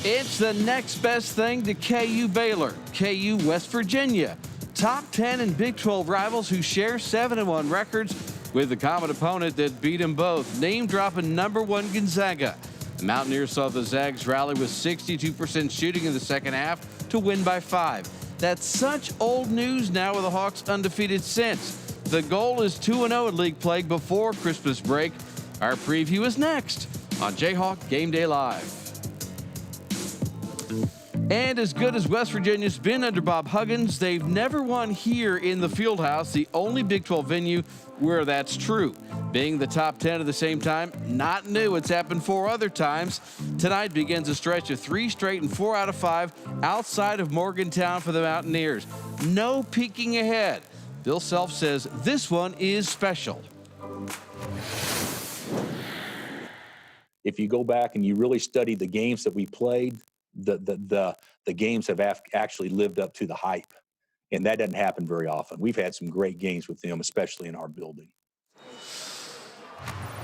It's the next best thing to KU Baylor, KU West Virginia. Top 10 and Big 12 rivals who share 7-1 records with the common opponent that beat them both. Name-dropping #1 Gonzaga. The Mountaineers saw the Zags rally with 62% shooting in the second half to win by 5. That's such old news now with the Hawks undefeated since. The goal is 2-0 at league play before Christmas break. Our preview is next on Jayhawk Game Day Live. And as good as West Virginia's been under Bob Huggins, they've never won here in the Fieldhouse, the only Big 12 venue where that's true. Being the top 10 at the same time, not new. It's happened 4 other times. Tonight begins a stretch of 3 straight and 4 out of 5 outside of Morgantown for the Mountaineers. No peeking ahead. Bill Self says this one is special. If you go back and you really study the games that we played, the games have actually lived up to the hype, and that doesn't happen very often. We've had some great games with them, especially in our building.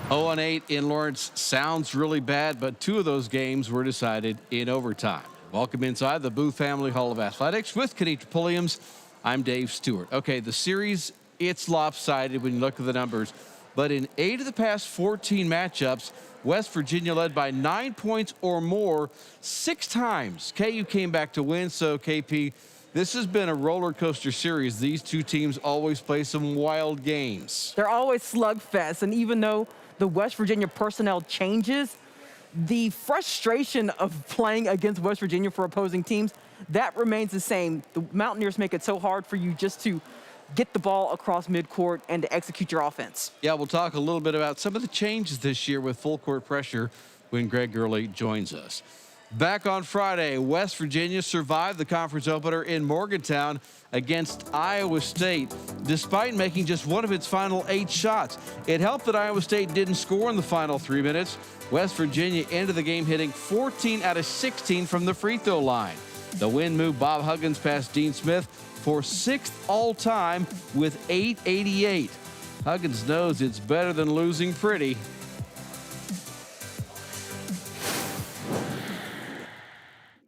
0-8 in Lawrence sounds really bad, but 2 of those games were decided in overtime. Welcome inside the Booth Family Hall of Athletics with Kenitra Pulliams. I'm Dave Stewart. Okay, the series, it's lopsided when you look at the numbers, but in 8 of the past 14 matchups, West Virginia led by 9 points or more 6 times. KU came back to win, so KP, this has been a roller coaster series. These 2 teams always play some wild games. They're always slugfests, and even though the West Virginia personnel changes, the frustration of playing against West Virginia for opposing teams, that remains the same. The Mountaineers make it so hard for you just to get the ball across midcourt and to execute your offense. Yeah, we'll talk a little bit about some of the changes this year with full court pressure when Greg Gurley joins us. Back on Friday, West Virginia survived the conference opener in Morgantown against Iowa State, despite making just one of its final 8 shots. It helped that Iowa State didn't score in the final 3 minutes. West Virginia ended the game hitting 14 out of 16 from the free throw line. The win moved Bob Huggins past Dean Smith for 6th all-time with 888. Huggins knows it's better than losing pretty.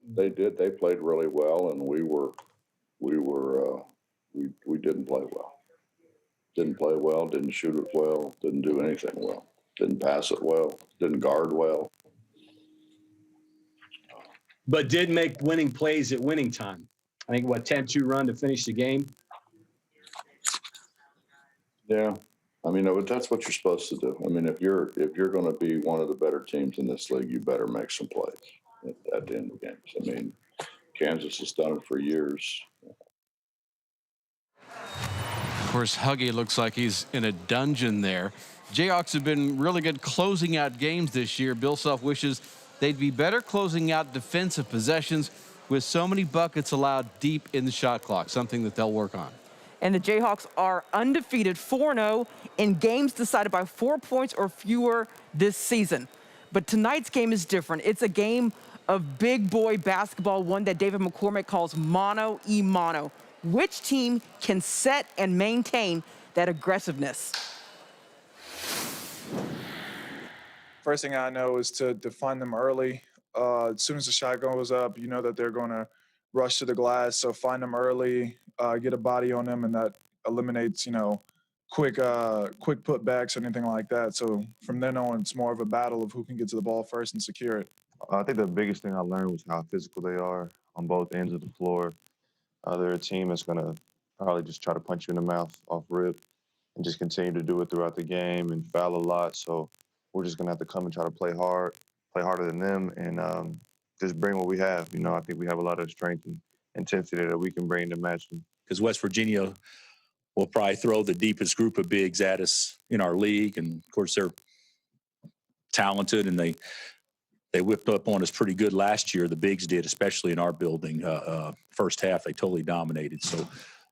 They did. They played really well, and we didn't play well. Didn't play well. Didn't shoot it well. Didn't do anything well. Didn't pass it well. Didn't guard well. But did make winning plays at winning time. I think, 10-2 run to finish the game? Yeah. I mean, that's what you're supposed to do. I mean, if you're going to be one of the better teams in this league, you better make some plays at the end of games. I mean, Kansas has done it for years. Of course, Huggy looks like he's in a dungeon there. Jayhawks have been really good closing out games this year. Bill Self wishes they'd be better closing out defensive possessions with so many buckets allowed deep in the shot clock, something that they'll work on. And the Jayhawks are undefeated 4-0 in games decided by 4 points or fewer this season. But tonight's game is different. It's a game of big boy basketball, one that David McCormick calls mono-e-mono. Which team can set and maintain that aggressiveness? First thing I know is to define them early. As soon as the shot goes up, you know that they're going to rush to the glass. So find them early, get a body on them, and that eliminates, quick putbacks or anything like that. So from then on, it's more of a battle of who can get to the ball first and secure it. I think the biggest thing I learned was how physical they are on both ends of the floor. They're a team that's going to probably just try to punch you in the mouth off rip and just continue to do it throughout the game and foul a lot. So we're just going to have to come and try to play hard, play harder than them, and just bring what we have. I think we have a lot of strength and intensity that we can bring to match them. Because West Virginia will probably throw the deepest group of bigs at us in our league, and of course they're talented, and they whipped up on us pretty good last year. The bigs did, especially in our building. First half they totally dominated.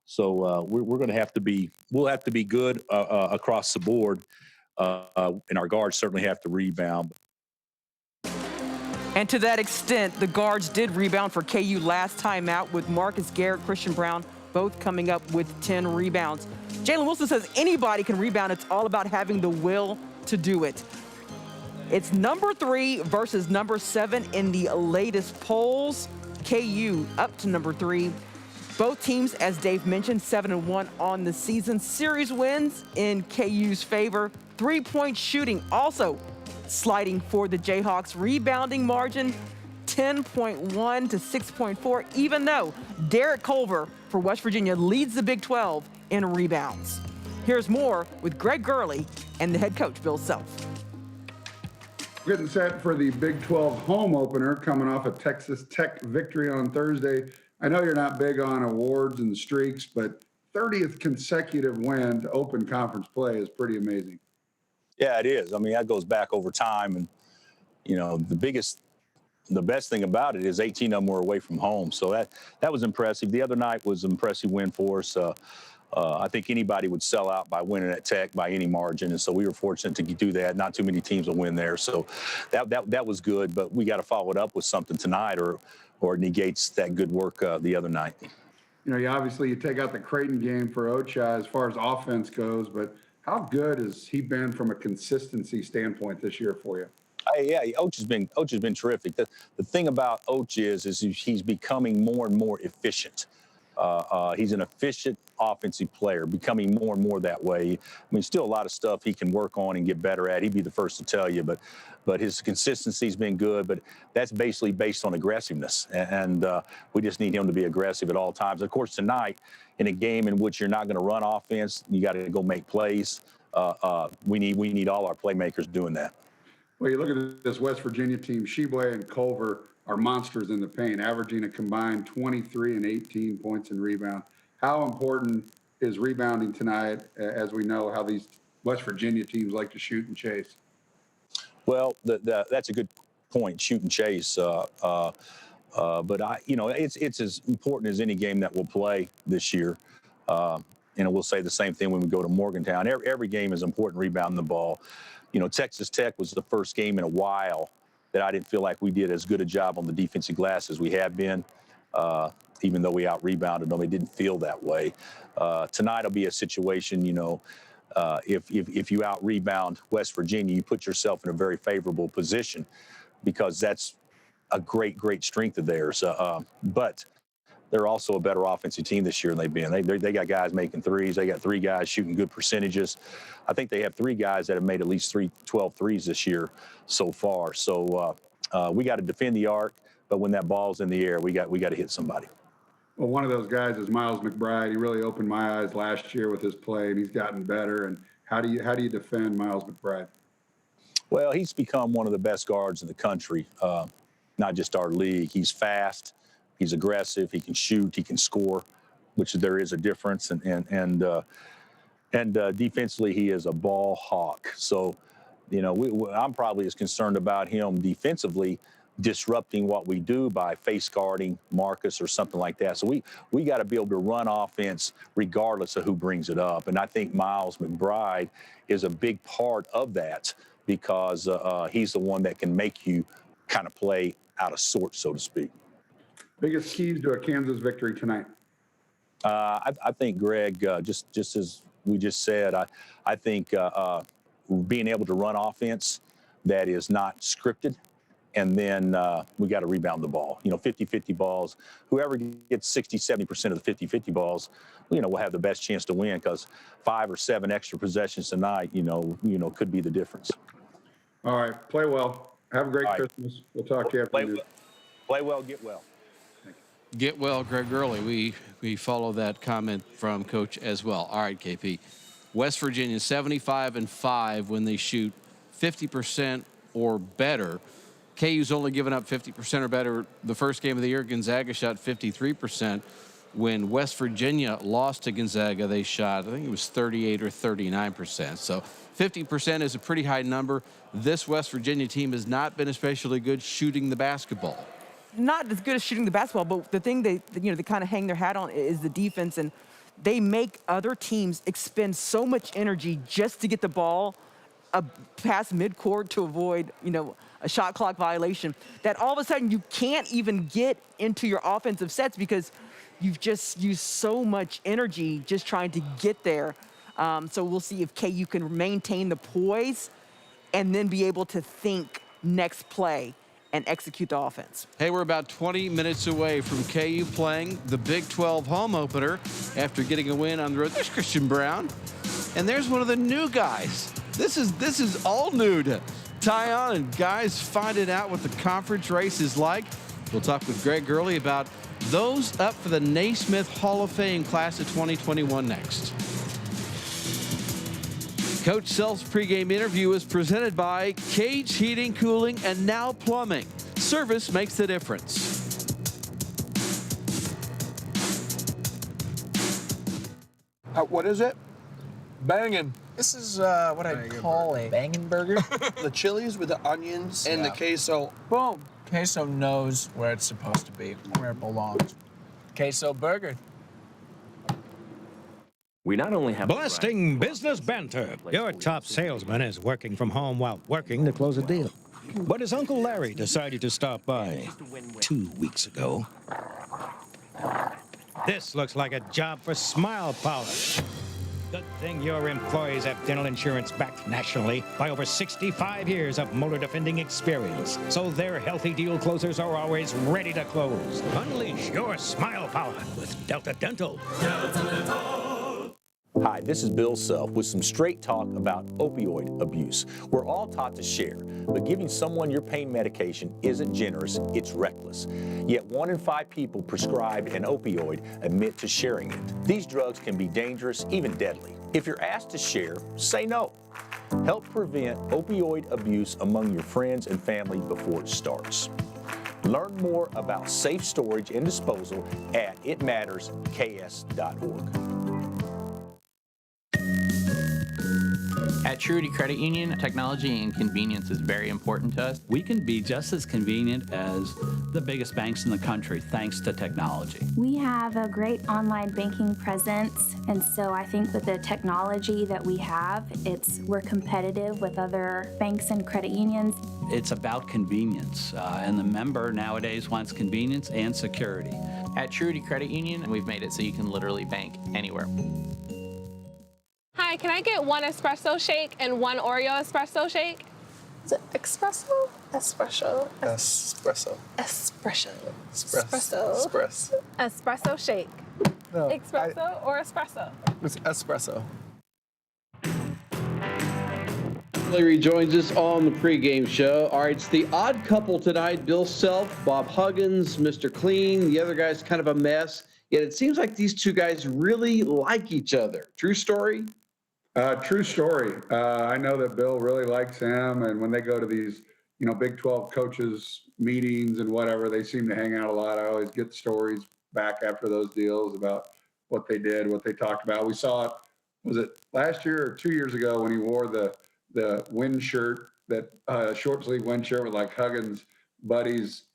So we're going to have to be. We'll have to be good across the board, and our guards certainly have to rebound. And to that extent, the guards did rebound for KU last time out, with Marcus Garrett, Christian Brown, both coming up with 10 rebounds. Jalen Wilson says anybody can rebound. It's all about having the will to do it. It's number 3 versus number 7 in the latest polls. KU up to number 3. Both teams, as Dave mentioned, 7-1 on the season. Series wins in KU's favor. 3-point shooting also sliding for the Jayhawks. Rebounding margin 10.1 to 6.4, even though Derek Culver for West Virginia leads the Big 12 in rebounds. Here's more with Greg Gurley and the head coach, Bill Self. Getting set for the Big 12 home opener coming off a Texas Tech victory on Thursday. I know you're not big on awards and streaks, but 30th consecutive win to open conference play is pretty amazing. Yeah, it is. I mean, that goes back over time. And, the best thing about it is 18 of them were away from home. So that was impressive. The other night was an impressive win for us. I think anybody would sell out by winning at Tech by any margin. And so we were fortunate to do that. Not too many teams will win there. So that was good, but we got to follow it up with something tonight or it negates that good work the other night. You take out the Creighton game for Ocha as far as offense goes, but how good has he been from a consistency standpoint this year for you? Yeah, Oach has been terrific. The thing about Oach is he's becoming more and more efficient. He's an efficient offensive player, becoming more and more that way. I mean, still a lot of stuff he can work on and get better at. He'd be the first to tell you, but his consistency's been good. But that's basically based on aggressiveness, and we just need him to be aggressive at all times. Of course, tonight in a game in which you're not going to run offense, you got to go make plays. We need all our playmakers doing that. Well, you look at this West Virginia team, Sheboy and Culver are monsters in the paint, averaging a combined 23 and 18 points in rebound. How important is rebounding tonight, as we know how these West Virginia teams like to shoot and chase? Well, that's a good point, shoot and chase. But it's as important as any game that we'll play this year. We'll say the same thing when we go to Morgantown. Every game is important, rebounding the ball. Texas Tech was the first game in a while that I didn't feel like we did as good a job on the defensive glass as we have been. Even though we out-rebounded them, it didn't feel that way. Tonight will be a situation, if you out-rebound West Virginia, you put yourself in a very favorable position because that's a great, great strength of theirs. But they're also a better offensive team this year than they've been. They got guys making threes. They got 3 guys shooting good percentages. I think they have 3 guys that have made at least 12 threes this year so far. So we got to defend the arc, but when that ball's in the air, we got to hit somebody. Well, one of those guys is Miles McBride. He really opened my eyes last year with his play, and he's gotten better. And how do you defend Miles McBride? Well, he's become one of the best guards in the country, not just our league. He's fast. He's aggressive. He can shoot. He can score, which there is a difference. And defensively, he is a ball hawk. So, I'm probably as concerned about him defensively disrupting what we do by face guarding Marcus or something like that. So we got to be able to run offense regardless of who brings it up. And I think Miles McBride is a big part of that because he's the one that can make you kind of play out of sorts, so to speak. Biggest keys to a Kansas victory tonight? I think, Greg, just as we just said, I think being able to run offense that is not scripted, and then we got to rebound the ball. 50-50 balls. Whoever gets 60-70% of the 50-50 balls, will have the best chance to win because 5 or 7 extra possessions tonight, could be the difference. All right, play well. Have a great Christmas. We'll talk to you after. Play well, get well. Get well, Greg Gurley. We follow that comment from Coach as well. All right, KP. West Virginia 75-5 when they shoot 50% or better. KU's only given up 50% or better. The first game of the year, Gonzaga shot 53%. When West Virginia lost to Gonzaga, they shot, I think it was 38 or 39%. So 50% is a pretty high number. This West Virginia team has not been especially good shooting the basketball. Not as good as shooting the basketball, but the thing they kind of hang their hat on is the defense, and they make other teams expend so much energy just to get the ball past midcourt to avoid, a shot clock violation, that all of a sudden you can't even get into your offensive sets because you've just used so much energy just trying to get there. So we'll see if KU can maintain the poise and then be able to think next play and execute the offense. Hey, we're about 20 minutes away from KU playing the Big 12 home opener after getting a win on the road. There's Christian Brown, and there's one of the new guys. This is all new to Tyon and guys finding out what the conference race is like. We'll talk with Greg Gurley about those up for the Naismith Hall of Fame class of 2021 next. Coach Self's pregame interview is presented by Cage Heating, Cooling, and Now Plumbing. Service makes the difference. What is it? Banging. This is what I call a bangin' burger. The chilies with the onions and the queso. Boom. Queso knows where it's supposed to be, where it belongs. Queso burger. We not only have Blasting business banter. Your top salesman is working from home while working to close a deal. But his Uncle Larry decided to stop by 2 weeks ago. This looks like a job for Smile Power. Good thing your employees have dental insurance backed nationally by over 65 years of motor defending experience. So their healthy deal closers are always ready to close. Unleash your Smile Power with Delta Dental. Delta Dental. Hi, this is Bill Self with some straight talk about opioid abuse. We're all taught to share, but giving someone your pain medication isn't generous, it's reckless. Yet 1 in 5 people prescribed an opioid admit to sharing it. These drugs can be dangerous, even deadly. If you're asked to share, say no. Help prevent opioid abuse among your friends and family before it starts. Learn more about safe storage and disposal at itmattersks.org. At Truity Credit Union, technology and convenience is very important to us. We can be just as convenient as the biggest banks in the country thanks to technology. We have a great online banking presence, and so I think with the technology that we have, we're competitive with other banks and credit unions. It's about convenience, and the member nowadays wants convenience and security. At Truity Credit Union, we've made it so you can literally bank anywhere. Hi, can I get 1 espresso shake and 1 Oreo espresso shake? Is it espresso? Espresso. Espresso. Espresso. Espresso. Espresso. Espresso shake. No, Espresso or espresso? It's espresso. Larry joins us on the pregame show. All right, it's the odd couple tonight. Bill Self, Bob Huggins, Mr. Clean. The other guy's kind of a mess. Yet it seems like these two guys really like each other. True story? True story. I know that Bill really likes him, and when they go to these, Big 12 coaches meetings and whatever, they seem to hang out a lot. I always get stories back after those deals about what they did, what they talked about. We saw it, was it last year or 2 years ago when he wore the wind shirt, that short sleeve wind shirt with like Huggins' buddies,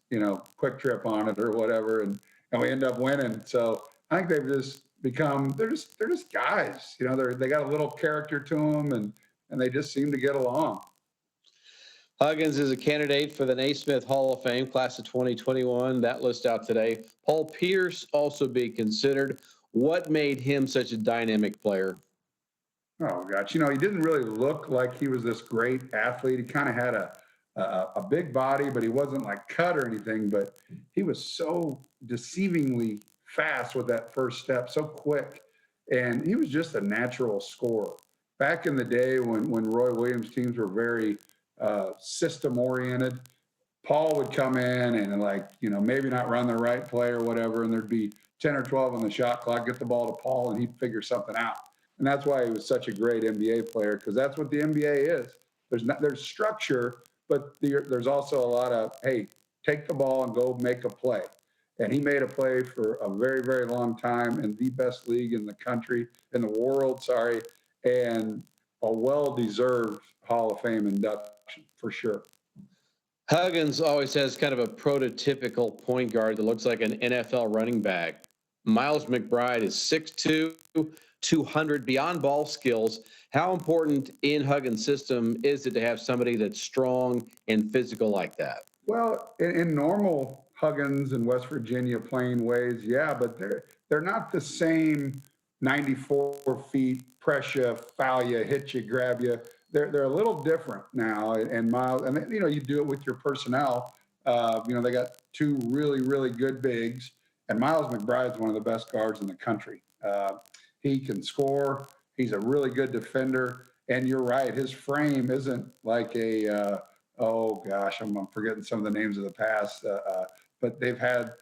Quick Trip on it or whatever, and we end up winning. So I think they've just become, they're just guys, they got a little character to them, and they just seem to get along. Huggins is a candidate for the Naismith Hall of Fame class of 2021. That list out today. Paul Pierce also being considered. What made him such a dynamic player? Oh gosh, he didn't really look like he was this great athlete. He kind of had a big body, but he wasn't like cut or anything, but he was so deceivingly fast with that first step, so quick. And he was just a natural scorer. Back in the day when Roy Williams teams were very system oriented, Paul would come in and maybe not run the right play or whatever, and there'd be 10 or 12 on the shot clock, get the ball to Paul, and he'd figure something out. And that's why he was such a great NBA player, because that's what the NBA is. There's structure, but there's also a lot of, hey, take the ball and go make a play. And he made a play for a very, very long time in the best league in the country, in the world, and a well-deserved Hall of Fame induction for sure. Huggins always has kind of a prototypical point guard that looks like an NFL running back. Miles McBride is 6'2", 200, beyond ball skills. How important in Huggins' system is it to have somebody that's strong and physical like that? Well, in normal Huggins and West Virginia playing ways, yeah, but they're not the same 94 feet, pressure, foul you, hit you, grab you. they're a little different now. And Miles, and you know, you do it with your personnel. You know, they got two really good bigs, and Miles McBride's one of the best guards in the country. He can score. He's a really good defender. And you're right, his frame isn't like a oh gosh, I'm forgetting some of the names of the past. But they've had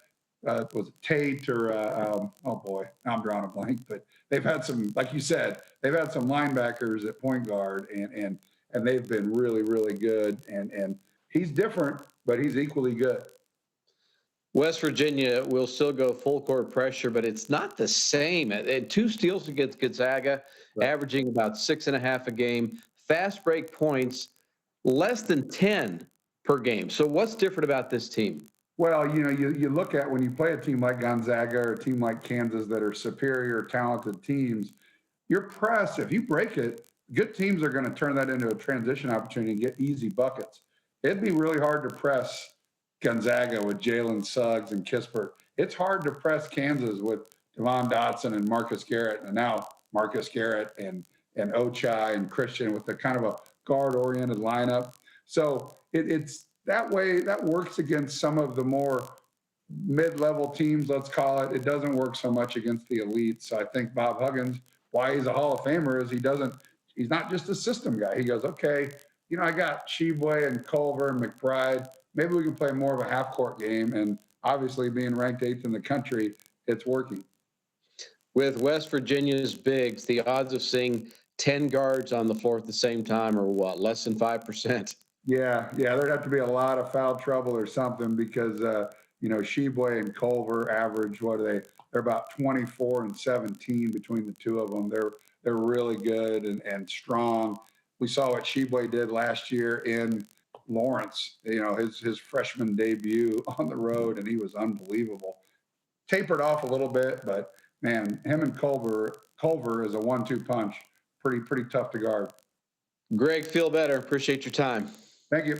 was it Tate or oh boy, I'm drawing a blank. But they've had some, like you said, they've had some linebackers at point guard, and they've been really good. And he's different, but he's equally good. West Virginia will still go full court pressure, but it's not the same. And 2 steals against Gonzaga, Right. averaging about 6.5 a game. Fast break points, less than 10 per game. So what's different about this team? Well, you know, you look at when you play a team like Gonzaga or a team like Kansas that are superior, talented teams, your press, if you break it, good teams are going to turn that into a transition opportunity and get easy buckets. It'd be really hard to press Gonzaga with Jalen Suggs and Kispert. It's hard to press Kansas with Devon Dotson and Marcus Garrett, and now Marcus Garrett and Ochai and Christian with the kind of a guard-oriented lineup. So it's that way. That works against some of the more mid-level teams, let's call it. It doesn't work so much against the elites. So I think Bob Huggins, why he's a Hall of Famer, is he's not just a system guy. He goes, okay, you know, I got Sheboy and Culver and McBride. Maybe we can play more of a half-court game. And obviously, being ranked 8th in the country, it's working. With West Virginia's bigs, the odds of seeing 10 guards on the floor at the same time are what, less than 5%? Yeah, there'd have to be a lot of foul trouble or something because, you know, Sheboy and Culver average, what are they? They're about 24 and 17 between the two of them. They're really good and strong. We saw what Sheboy did last year in Lawrence, you know, his freshman debut on the road, and he was unbelievable. Tapered off a little bit, but man, him and Culver is a 1-2 punch. Pretty tough to guard. Greg, feel better. Appreciate your time. Thank you.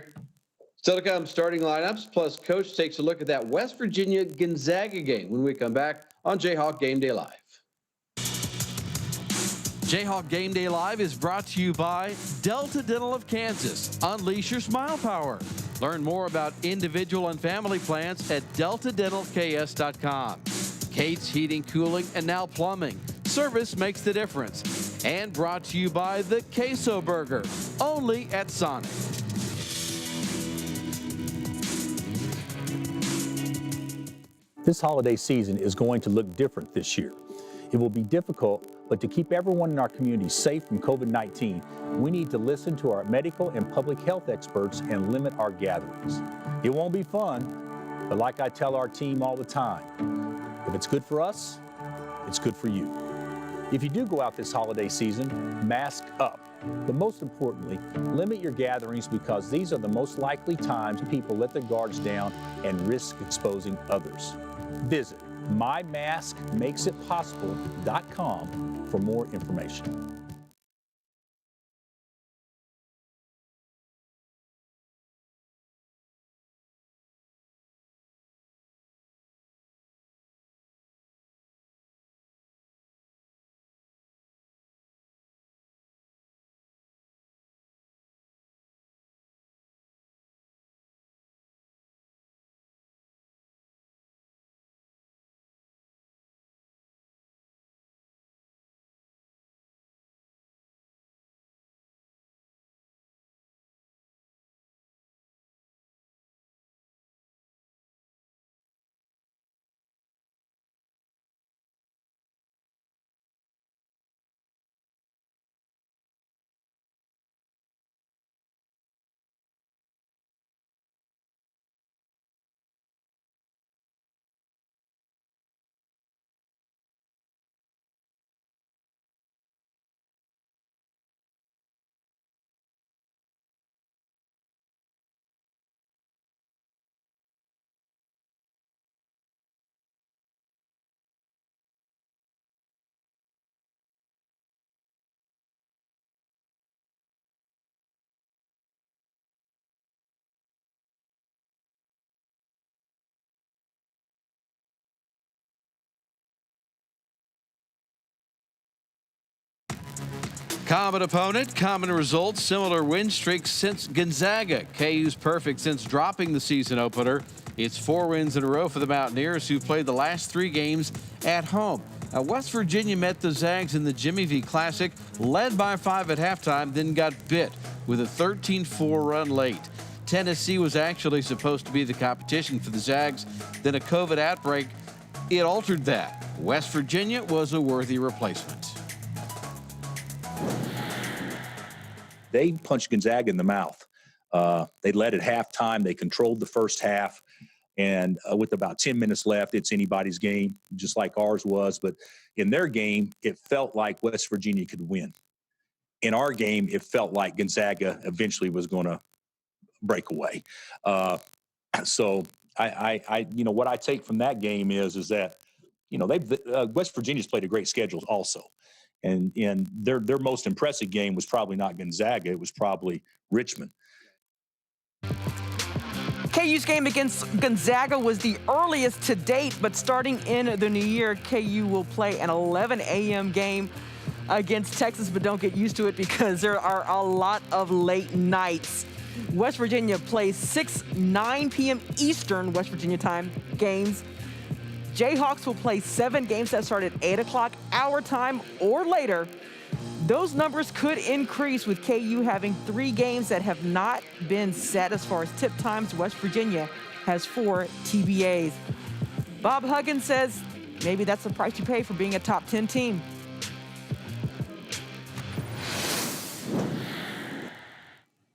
Still to come, starting lineups, plus Coach takes a look at that West Virginia Gonzaga game when we come back on Jayhawk Game Day Live. Jayhawk Game Day Live is brought to you by Delta Dental of Kansas. Unleash your smile power. Learn more about individual and family plans at deltadentalks.com. Kate's Heating, Cooling, and now Plumbing. Service makes the difference. And brought to you by the Queso Burger, only at Sonic. This holiday season is going to look different this year. It will be difficult, but to keep everyone in our community safe from COVID-19, we need to listen to our medical and public health experts and limit our gatherings. It won't be fun, but like I tell our team all the time, if it's good for us, it's good for you. If you do go out this holiday season, mask up. But most importantly, limit your gatherings because these are the most likely times people let their guards down and risk exposing others. Visit mymaskmakesitpossible.com for more information. Common opponent, common results, similar win streaks since Gonzaga. KU's perfect since dropping the season opener. It's 4 wins in a row for the Mountaineers, who played the last 3 games at home. Now, West Virginia met the Zags in the Jimmy V Classic, led by 5 at halftime, then got bit with a 13-4 run late. Tennessee was actually supposed to be the competition for the Zags. Then a COVID outbreak, it altered that. West Virginia was a worthy replacement. They punched Gonzaga in the mouth. They led at halftime. They controlled the first half. And with about 10 minutes left, it's anybody's game, just like ours was. But in their game, it felt like West Virginia could win. In our game, it felt like Gonzaga eventually was going to break away. So I what I take from that game is that, West Virginia's played a great schedule also. And their most impressive game was probably not Gonzaga. It was probably Richmond. KU's game against Gonzaga was the earliest to date, but starting in the new year, KU will play an 11 a.m. game against Texas, but don't get used to it because there are a lot of late nights. West Virginia plays 9 p.m. Eastern West Virginia time games. Jayhawks will play 7 games that start at 8 o'clock our time or later. Those numbers could increase with KU having 3 games that have not been set as far as tip times. West Virginia has 4 TBAs. Bob Huggins says maybe that's the price you pay for being a top 10 team.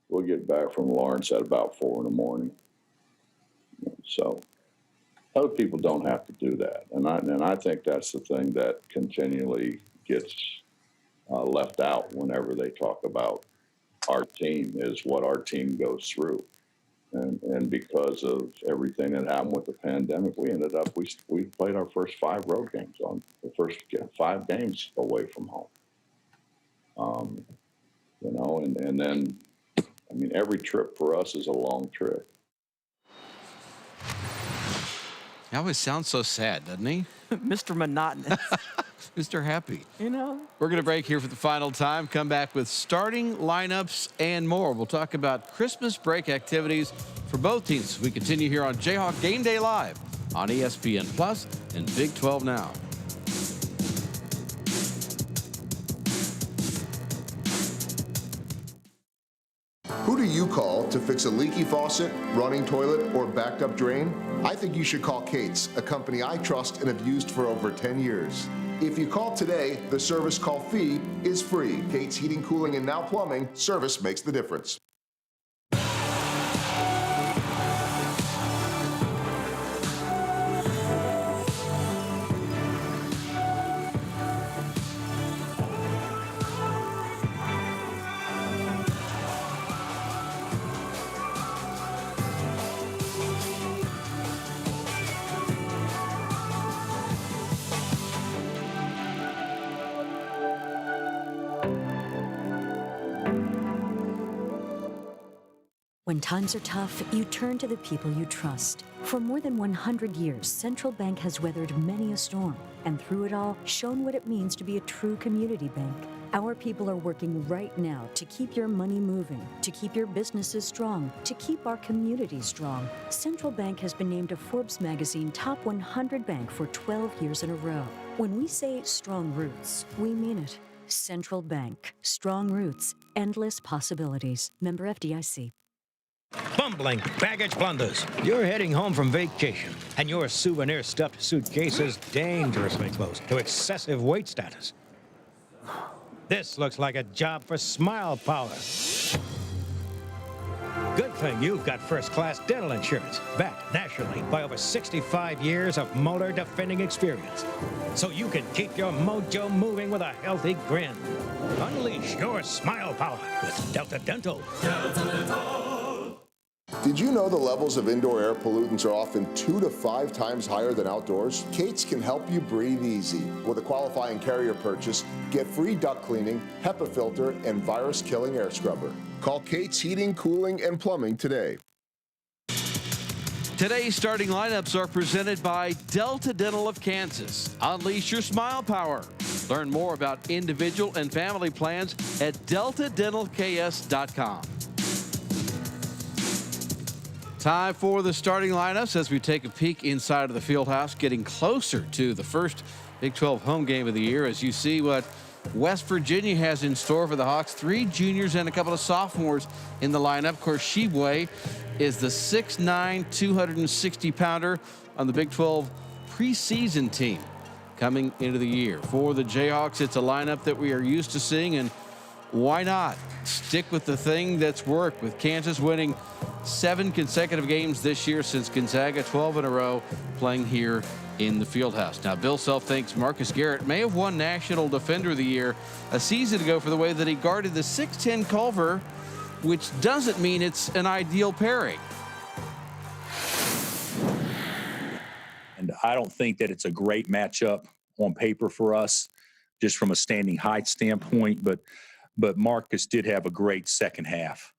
We'll get back from Lawrence at about 4 in the morning. So other people don't have to do that. And I think that's the thing that continually gets left out whenever they talk about our team, is what our team goes through. And because of everything that happened with the pandemic, we ended up, we played our first 5 road games on the first 5 games away from home. And then, I mean, every trip for us is a long trip. He always sounds so sad, doesn't he? Mr. Monotonous. Mr. Happy. We're going to break here for the final time, come back with starting lineups and more. We'll talk about Christmas break activities for both teams. We continue here on Jayhawk Game Day Live on ESPN Plus and Big 12 Now. Who do you call to fix a leaky faucet, running toilet, or backed up drain? I think you should call Kate's, a company I trust and have used for over 10 years. If you call today, the service call fee is free. Kate's Heating, Cooling, and Now Plumbing, service makes the difference. When times are tough, you turn to the people you trust. For more than 100 years, Central Bank has weathered many a storm, and through it all, shown what it means to be a true community bank. Our people are working right now to keep your money moving, to keep your businesses strong, to keep our communities strong. Central Bank has been named a Forbes magazine Top 100 Bank for 12 years in a row. When we say strong roots, we mean it. Central Bank. Strong roots. Endless possibilities. Member FDIC. Bumbling baggage blunders. You're heading home from vacation, and your souvenir-stuffed suitcase is dangerously close to excessive weight status. This looks like a job for Smile Power. Good thing you've got first-class dental insurance, backed nationally by over 65 years of molar defending experience. So you can keep your mojo moving with a healthy grin. Unleash your Smile Power with Delta Dental. Delta Dental. Did you know the levels of indoor air pollutants are often 2 to 5 times higher than outdoors? Kate's can help you breathe easy. With a qualifying carrier purchase, get free duct cleaning, HEPA filter, and virus-killing air scrubber. Call Kate's Heating, Cooling, and Plumbing today. Today's starting lineups are presented by Delta Dental of Kansas. Unleash your smile power. Learn more about individual and family plans at deltadentalks.com. Time for the starting lineups as we take a peek inside of the field house, getting closer to the first Big 12 home game of the year as you see what West Virginia has in store for the Hawks. 3 juniors and a couple of sophomores in the lineup. Of course, Sheboy is the 6'9", 260-pounder on the Big 12 preseason team coming into the year. For the Jayhawks, it's a lineup that we are used to seeing, and why not stick with the thing that's worked, with Kansas winning 7 consecutive games this year since Gonzaga 12 in a row playing here in the Fieldhouse. Now, Bill Self thinks Marcus Garrett may have won National Defender of the Year a season ago for the way that he guarded the 6'10" Culver, which doesn't mean it's an ideal pairing. And I don't think that it's a great matchup on paper for us, just from a standing height standpoint. But Marcus did have a great second half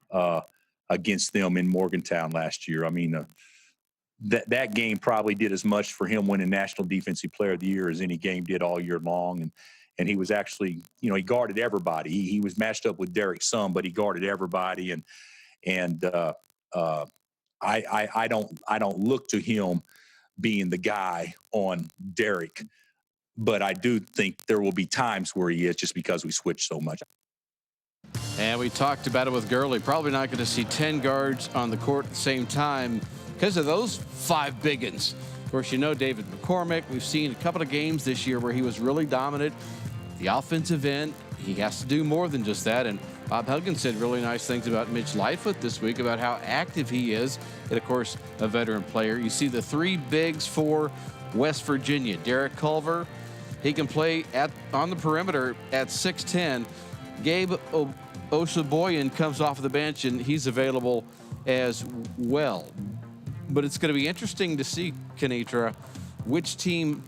against them in Morgantown last year. I mean, that game probably did as much for him winning National Defensive Player of the Year as any game did all year long. And he was actually, he guarded everybody. He was matched up with Derek Sum, but he guarded everybody. And I don't look to him being the guy on Derek, but I do think there will be times where he is, just because we switch so much. And we talked about it with Gurley. Probably not going to see 10 guards on the court at the same time because of those 5 biggins. Of course, David McCormick. We've seen a couple of games this year where he was really dominant. The offensive end, he has to do more than just that. And Bob Huggins said really nice things about Mitch Lightfoot this week about how active he is. And, of course, a veteran player. You see the 3 bigs for West Virginia. Derek Culver, he can play on the perimeter at 6'10". Gabe Oshaboyan comes off of the bench, and he's available as well. But it's going to be interesting to see, Kenitra, which team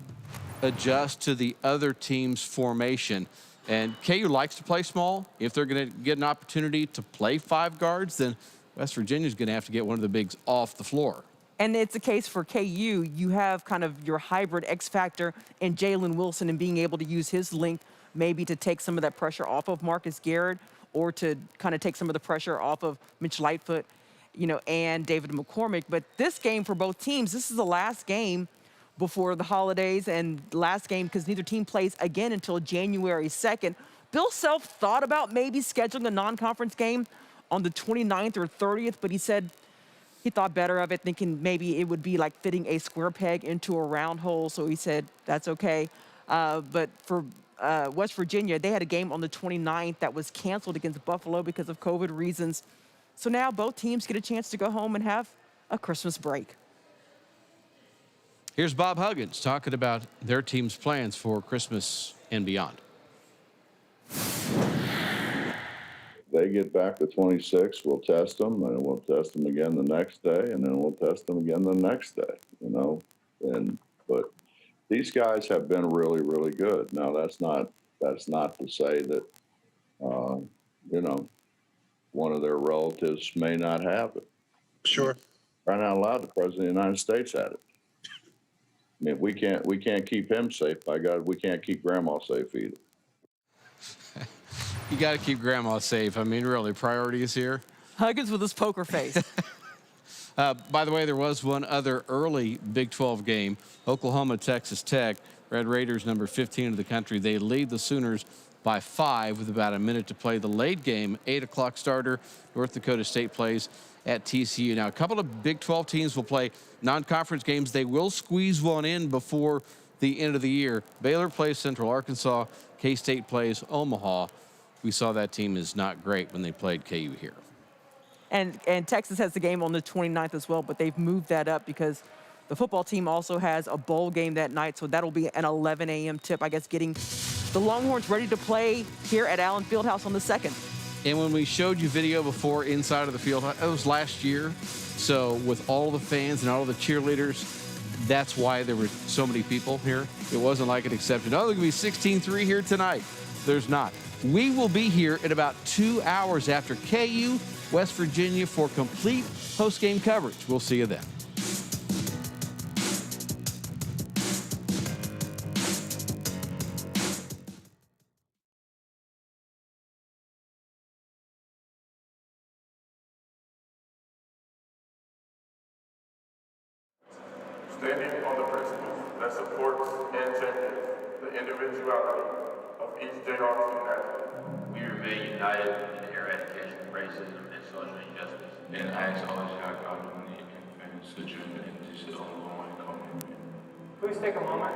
adjusts to the other team's formation. And KU likes to play small. If they're going to get an opportunity to play 5 guards, then West Virginia's going to have to get one of the bigs off the floor. And it's a case for KU. You have kind of your hybrid X factor in Jalen Wilson and being able to use his length maybe to take some of that pressure off of Marcus Garrett, or to kind of take some of the pressure off of Mitch Lightfoot, and David McCormick. But this game for both teams, this is the last game before the holidays, and last game because neither team plays again until January 2nd. Bill Self thought about maybe scheduling a non-conference game on the 29th or 30th, but he said he thought better of it, thinking maybe it would be like fitting a square peg into a round hole. So he said that's okay. But for West Virginia, they had a game on the 29th that was canceled against Buffalo because of COVID reasons. So now both teams get a chance to go home and have a Christmas break. Here's Bob Huggins talking about their team's plans for Christmas and beyond. They get back the 26th, we'll test them, and we'll test them again the next day, and then we'll test them again the next day, but these guys have been really, really good. Now, that's not to say that, one of their relatives may not have it. Sure. Right out loud, the President of the United States had it. I mean, we can't keep him safe. By God, we can't keep Grandma safe either. You got to keep Grandma safe. I mean, really, priority is here. Huggins with his poker face. By the way, there was one other early Big 12 game, Oklahoma, Texas Tech. Red Raiders, number 15 of the country. They lead the Sooners by 5 with about a minute to play. The late game, 8 o'clock starter, North Dakota State plays at TCU. Now, a couple of Big 12 teams will play non-conference games. They will squeeze one in before the end of the year. Baylor plays Central Arkansas. K-State plays Omaha. We saw that team is not great when they played KU here. And Texas has the game on the 29th as well, but they've moved that up because the football team also has a bowl game that night, so that'll be an 11 a.m. tip, I guess, getting the Longhorns ready to play here at Allen Fieldhouse on the 2nd. And when we showed you video before inside of the field, it was last year. So with all the fans and all the cheerleaders, that's why there were so many people here. It wasn't like an exception. Oh, there's going to be 16-3 here tonight. There's not. We will be here in about 2 hours after KU, West Virginia, for complete post-game coverage. We'll see you then. standing on the principles that supports and champions the individuality of each Jayhawk student athlete. We remain united in eradication of racism and social injustice. And I ask all Jayhawk alumni and fans to join in this ongoing commitment. Please take a moment